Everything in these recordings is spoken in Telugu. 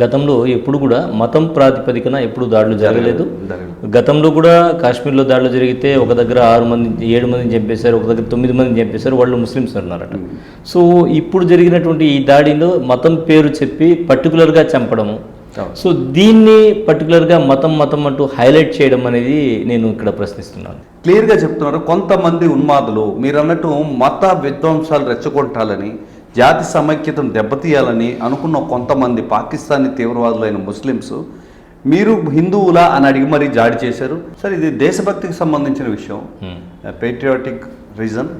గతంలో ఎప్పుడు కూడా మతం ప్రాతిపదికన ఎప్పుడు దాడులు జరగలేదు. గతంలో కూడా కాశ్మీర్లో దాడులు జరిగితే ఒక దగ్గర 6 మంది 7 మందిని చంపేశారు, ఒక దగ్గర 9 మందిని చంపేశారు, వాళ్ళు ముస్లిమ్స్ అన్నారట. సో ఇప్పుడు జరిగినటువంటి ఈ దాడిలో మతం పేరు చెప్పి పర్టికులర్గా చంపడము, సో దీన్ని పర్టికులర్గా మతం అంటూ హైలైట్ చేయడం అనేది నేను ఇక్కడ ప్రశ్నిస్తున్నాను. క్లియర్గా చెప్తున్నారు కొంతమంది ఉన్మాదులు, మీరు అన్నట్టు మత విధ్వంసాలు రెచ్చగొట్టాలని, జాతి సమైక్యతను దెబ్బతీయాలని అనుకున్న కొంతమంది పాకిస్తానీ తీవ్రవాదులైన ముస్లిమ్స్ మీరు హిందువులా అని అడిగి మరీ జాడి చేశారు. సరే, ఇది దేశభక్తికి సంబంధించిన విషయం, పేట్రియాటిక్ రీజన్.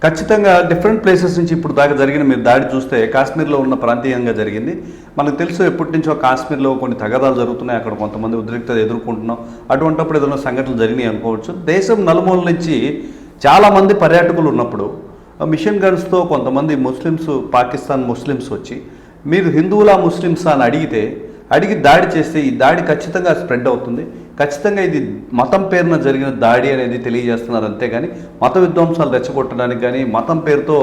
ఖచ్చితంగా డిఫరెంట్ ప్లేసెస్ నుంచి ఇప్పుడు దాకా జరిగిన మీరు దాడి చూస్తే కాశ్మీర్లో ఉన్న ప్రాంతీయంగా జరిగింది. మనకు తెలుసు ఎప్పటి నుంచో కాశ్మీర్లో కొన్ని తగాదాలు జరుగుతున్నాయి, అక్కడ కొంతమంది ఉద్రిక్తత ఎదుర్కొంటున్నాం. అటువంటిప్పుడు ఏదైనా సంఘటనలు జరిగినాయి అనుకోవచ్చు. దేశం నలుమూల నుంచి చాలామంది పర్యాటకులు ఉన్నప్పుడు మిషన్ గన్స్తో కొంతమంది ముస్లిమ్స్, పాకిస్తాన్ ముస్లిమ్స్ వచ్చి మీరు హిందువులా ముస్లిమ్సా అని అడిగి దాడి చేస్తే ఈ దాడి ఖచ్చితంగా స్ప్రెడ్ అవుతుంది. ఖచ్చితంగా ఇది మతం పేరున జరిగిన దాడి అనేది తెలియజేస్తున్నారు. అంతేగాని మత విధ్వంసాలు రెచ్చగొట్టడానికి కానీ, మతం పేరుతో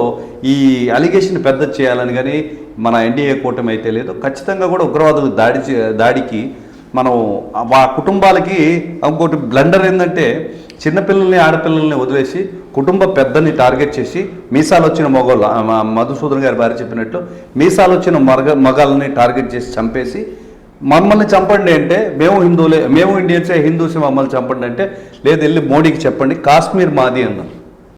ఈ అలిగేషన్ పెద్ద చేయాలని కానీ మన ఎన్డీఏ కూటమి అయితే లేదు. ఖచ్చితంగా కూడా ఉగ్రవాదులు దాడికి మనం ఆ కుటుంబాలకి ఇంకోటి బ్లండర్ ఏంటంటే, చిన్నపిల్లల్ని ఆడపిల్లల్ని వదిలేసి కుటుంబ పెద్దని టార్గెట్ చేసి మీసాలు వచ్చిన మగవాళ్ళు, మధుసూదన్ గారి భార్య చెప్పినట్లు మీసాలు వచ్చిన మగాళ్ళని టార్గెట్ చేసి చంపేసి మమ్మల్ని చంపండి అంటే మేము ఇండియన్సే, హిందూసే మమ్మల్ని చంపండి అంటే లేదు వెళ్ళి మోడీకి చెప్పండి కాశ్మీర్ మాది అన్నారు.